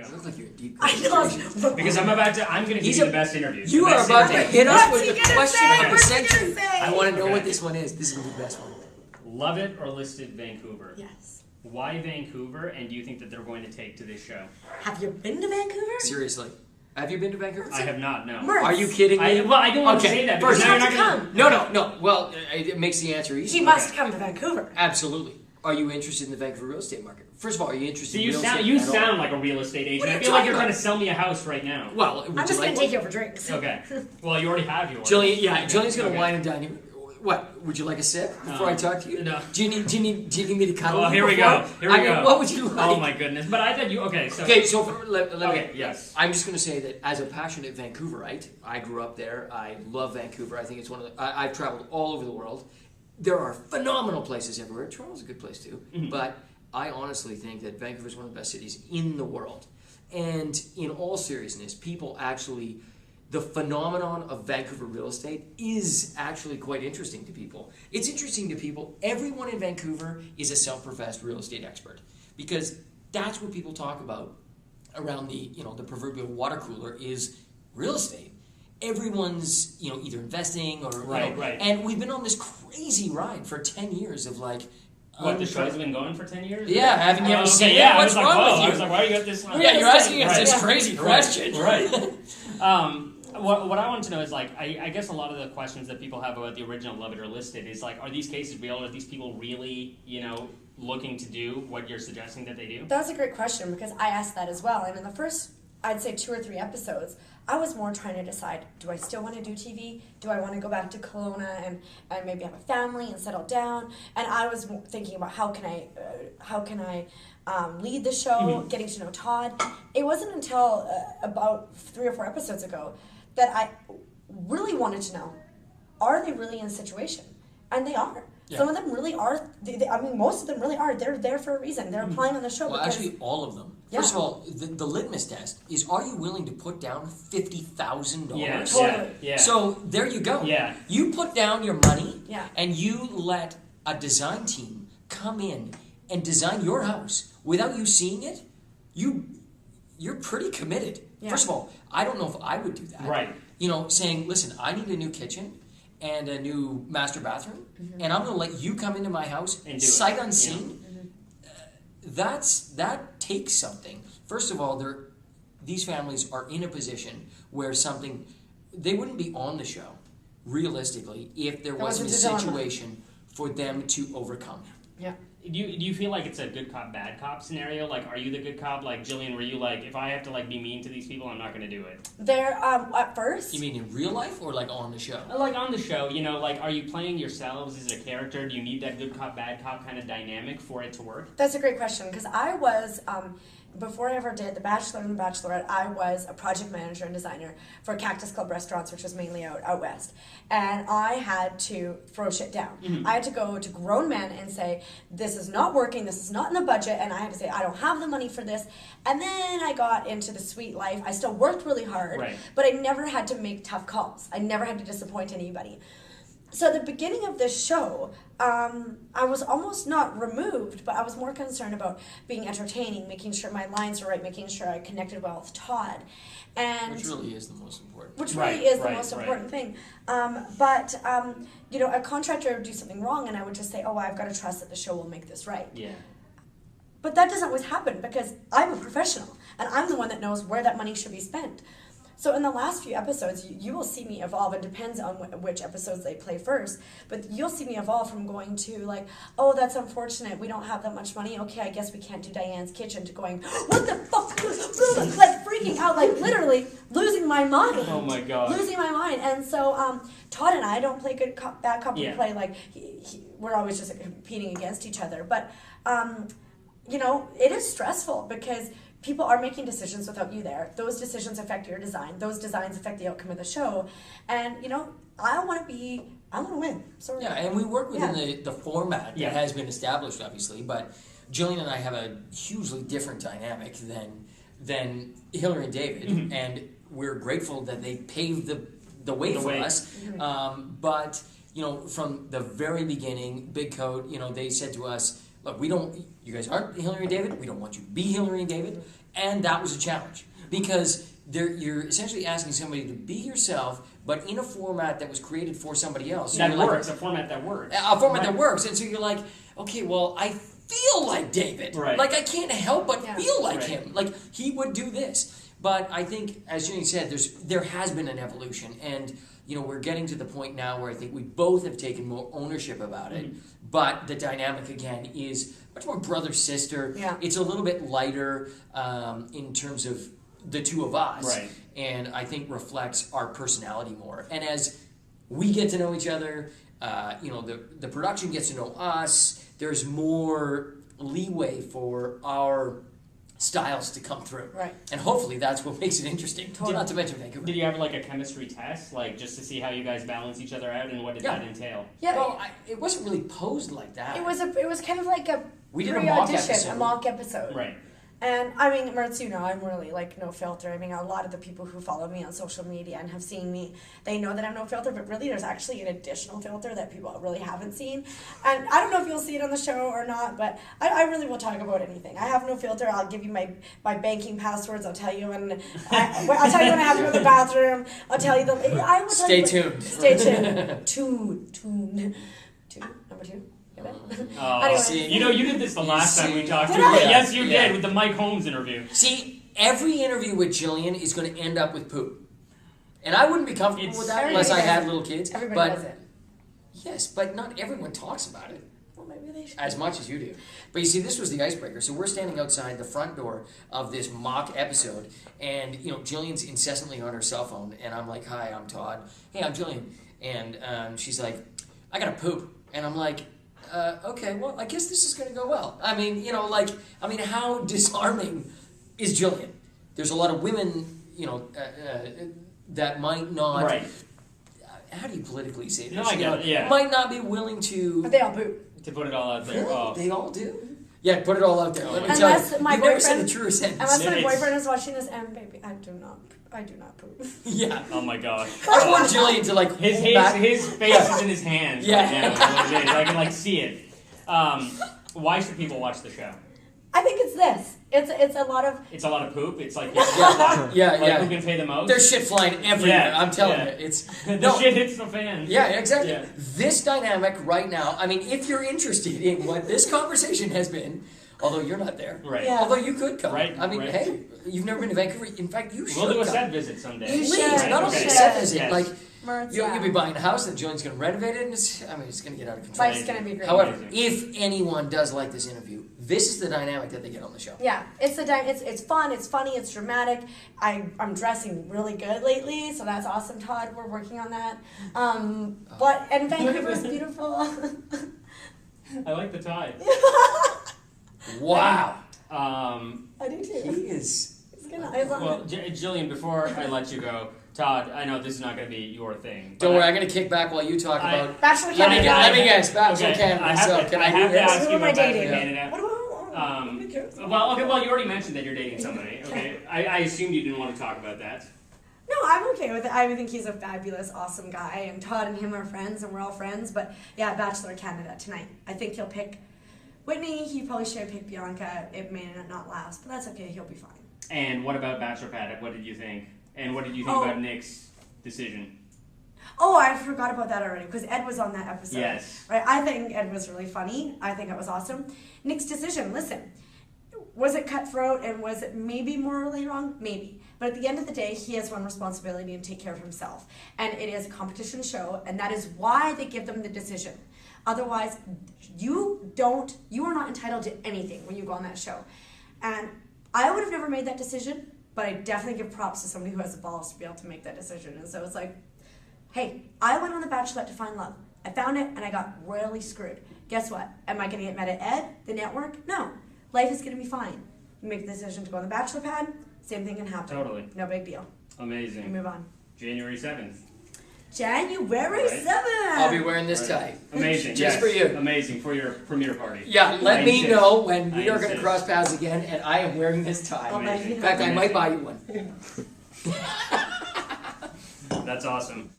go. It looks like you're in deep I know. Because I'm going to give you the best interview. You are about to hit us with the question of the What's he century. gonna say? I want to know Okay. what this one is. This is the best one. Love it or listed Vancouver? Yes. Why Vancouver, and do you think that they're going to take to this show? Have you been to Vancouver? Seriously. Have you been to Vancouver? I have not, no. Murtz. Are you kidding me? I don't want to say that because First, now You you're have not to going come. No. Well, it makes the answer easy. He must come to Vancouver. Absolutely. Are you interested in the Vancouver real estate market? First of all, are you interested in You real sound estate you at all? sound like a real estate agent. What are I you feel like talking you're about? trying to sell me a house right now. Well, would I'm just you going like to take you one? over drinks. Okay. Well, you already have yours. Jillian's going to Okay. wine and dine you. What? Would you like a sip before I talk to you? No. Do you need me to cuddle? Well, you here we before? go. Here we I go. mean, what would you like? Oh my goodness! But I thought you okay. So Let me. Okay, yes. I'm just going to say that as a passionate Vancouverite, I grew up there. I love Vancouver. I think it's one of the. I've traveled all over the world. There are phenomenal places everywhere. Toronto's a good place too. Mm-hmm. But I honestly think that Vancouver is one of the best cities in the world. And in all seriousness, people actually. The phenomenon of Vancouver real estate is actually quite interesting to people. It's interesting to people. Everyone in Vancouver is a self-professed real estate expert because that's what people talk about around the proverbial water cooler is real estate. Everyone's either investing or Right. And we've been on this crazy ride for 10 years of like. What, the show's been going for 10 years? Yeah, haven't you ever seen it? Yeah, What's I was like, wrong whoa. with you? I was like, why you got this? Yeah, you're asking us Right. this crazy question. Right. What I want to know is like I guess a lot of the questions that people have about the original Love It or Listed is like, are these cases real? Are these people really looking to do what you're suggesting that they do? That's a great question because I asked that as well. And in the first, I'd say 2 or 3 episodes, I was more trying to decide, do I still want to do TV? Do I want to go back to Kelowna and maybe have a family and settle down? And I was thinking about how can I lead the show, getting to know Todd. It wasn't until about 3 or 4 episodes ago that I really wanted to know, are they really in a situation? And they are. Yeah. Some of them really are. Most of them really are. They're there for a reason. They're applying on the show. Well, because, actually, all of them. Yeah. First of all, the litmus test is: are you willing to put down $50,000? Yeah. Totally. Yeah. So there you go. Yeah. You put down your money, Yeah. and you let a design team come in and design your house without you seeing it. You're pretty committed. Yeah. First of all, I don't know if I would do that. Right. Saying, listen, I need a new kitchen and a new master bathroom, and I'm going to let you come into my house And do it. sight unseen. That takes something. First of all, these families are in a position where they wouldn't be on the show, realistically, if there wasn't a wasn't a dilemma. situation for them to overcome. Yeah. Do you feel like it's a good cop, bad cop scenario? Like, are you the good cop? Like, Jillian, were you like, if I have to like be mean to these people, I'm not going to do it? They're at first. You mean in real life or like on the show? Like on the show, like, are you playing yourselves as a character? Do you need that good cop, bad cop kind of dynamic for it to work? That's a great question because I was before I ever did The Bachelor and The Bachelorette, I was a project manager and designer for Cactus Club Restaurants, which was mainly out west. And I had to throw shit down. Mm-hmm. I had to go to grown men and say, this is not working, this is not in the budget, and I had to say, I don't have the money for this. And then I got into the sweet life. I still worked really hard, Right. but I never had to make tough calls. I never had to disappoint anybody. So at the beginning of this show, I was almost not removed, but I was more concerned about being entertaining, making sure my lines were right, making sure I connected well with Todd. And Which really is the most important. which Right, really is the right, most right. important thing. But a contractor would do something wrong, and I would just say, oh, I've got to trust that the show will make this right. Yeah. But that doesn't always happen because I'm a professional, and I'm the one that knows where that money should be spent. So in the last few episodes, you will see me evolve. It depends on which episodes they play first. But you'll see me evolve from going to like, oh, that's unfortunate. We don't have that much money. Okay, I guess we can't do Diane's Kitchen to going, what the fuck? Like freaking out, like literally losing my mind. Oh my God. Losing my mind. And so Todd and I don't play good cop, bad cop. Yeah. We play like, we're always just competing against each other. But, it is stressful because people are making decisions without you there. Those decisions affect your design. Those designs affect the outcome of the show. And, I want to win. Sorry. Yeah, and we work within the format Yeah. that has been established, obviously, but Jillian and I have a hugely different dynamic than Hillary and David, and we're grateful that they paved the way for us. But, from the very beginning, Big Coat, they said to us, look, you guys aren't Hillary and David. We don't want you to be Hillary and David. And that was a challenge because you're essentially asking somebody to be yourself, but in a format that was created for somebody else. That works, a format that works. A format that works. And so you're like, okay, well, I feel like David. Right. Like, I can't help but feel like Right. him. Like, he would do this. But I think, as Jillian said, there has been an evolution. And, we're getting to the point now where I think we both have taken more ownership about it. But the dynamic, again, is much more brother-sister. Yeah. It's a little bit lighter in terms of the two of us. Right. And I think reflects our personality more. And as we get to know each other, the production gets to know us, there's more leeway for our styles to come through. Right. And hopefully that's what makes it interesting. Totally. Not to mention Vancouver. Did you have like a chemistry test, like just to see how you guys balance each other out, and what did that entail? Yeah. Well, it wasn't really posed like that. It was kind of like a We did a mock pre-audition, episode. a mock episode. Right. And I mean, Murtz, I'm really like no filter. I mean, a lot of the people who follow me on social media and have seen me, they know that I'm no filter, but really there's actually an additional filter that people really haven't seen. And I don't know if you'll see it on the show or not, but I really will talk about anything. I have no filter. I'll give you my banking passwords. I'll tell you when I'll tell you when I have to go to the bathroom. I'll tell you I will tell Stay you tuned. Stay tuned. Tune. Number 2. Anyway. See, You did this the last time we talked. Did I? Yes, you Yeah. did with the Mike Holmes interview. See, every interview with Jillian is going to end up with poop. And I wouldn't be comfortable with that unless I had little kids. Everybody does it. Yes, but not everyone talks about it Well, maybe they should. as much as you do. But you see, this was the icebreaker. So we're standing outside the front door of this mock episode, and Jillian's incessantly on her cell phone, and I'm like, "Hi, I'm Todd. Hey, I'm Jillian," and she's like, "I gotta poop," and I'm like, "Okay, well, I guess this is gonna go well." I mean, how disarming is Jillian? There's a lot of women, that might not. Right. How do you politically say this? No, I get it, yeah. But Might not be willing to. they all poop. To put it all out there. Really? Oh. They all do. Yeah, put it all out there. Let me Unless tell you, my you've never said a boyfriend- truer sentence. Unless my It's- boyfriend is watching this, and baby, I do not poop. Yeah. Oh my gosh. I want Jillian to His hold back. his face is in his hands Yeah. right now. Is what it is. I can see it. Why should people watch the show? I think it's this. It's a lot of. It's a lot of poop. It's like Yeah, who can pay the most? There's shit flying everywhere. Yeah, I'm telling yeah. you, it's the shit hits the fan. Yeah, exactly. Yeah. This dynamic right now. I mean, if you're interested in what this conversation has been, although you're not there, Right. Yeah. although you could come. Right, I mean, right. hey, you've never been to Vancouver. In fact, you should We'll do a come. set visit someday. You Please, should. not only Okay. a set visit, Yes. like Murtz, you'll be buying a house, and Jillian's going to renovate it, and it's going to get out of control. Life's gonna be great. However, Amazing. if anyone does like this interview, this is the dynamic that they get on the show. Yeah, it's it's fun, it's funny, it's dramatic. I'm dressing really good lately, so that's awesome, Todd. We're working on that. And Vancouver's beautiful. I like the tie. Wow. I do too. He is. It's gonna. I love Well, it. Jillian, before I let you go, Todd, I know this is not going to be your thing. Don't but worry, I'm going to kick back while you talk I- about. Bachelor Let me, Canada. let me guess, Bachelor Okay, Canada. I have So, to, can I I have do to this? ask Who you am I about Bachelor dating? Canada. What Well, you already mentioned that you're dating somebody. Okay, I assumed you didn't want to talk about that. No, I'm okay with it. I think he's a fabulous, awesome guy, and Todd and him are friends, and we're all friends. But yeah, Bachelor Canada tonight. I think he'll pick Whitney. He probably should have picked Bianca. It may not last, but that's okay. He'll be fine. And what about Bachelorette? What did you think? And what did you think Oh. about Nick's decision? Oh, I forgot about that already because Ed was on that episode. Yes. Right. I think Ed was really funny. I think it was awesome. Nick's decision. Listen, was it cutthroat and was it maybe morally wrong? Maybe. But at the end of the day, he has one responsibility to take care of himself. And it is a competition show, and that is why they give them the decision. Otherwise, you are not entitled to anything when you go on that show. And I would have never made that decision, but I definitely give props to somebody who has the balls to be able to make that decision. And so it's like, hey, I went on The Bachelorette to find love. I found it, and I got royally screwed. Guess what? Am I going to get mad at Ed, the network? No. Life is going to be fine. You make the decision to go on the Bachelor pad, same thing can happen. Totally. No big deal. We Amazing. move on. January 7th. January Right. 7th! I'll be wearing this Right. tie. Amazing. Just yes. for you. Amazing for your premiere party. Yeah, let I me insist. know when we I are going to insist. cross paths again, and I am wearing this tie. I'll buy Amazing. you In fact, I might that. buy you one. That's awesome.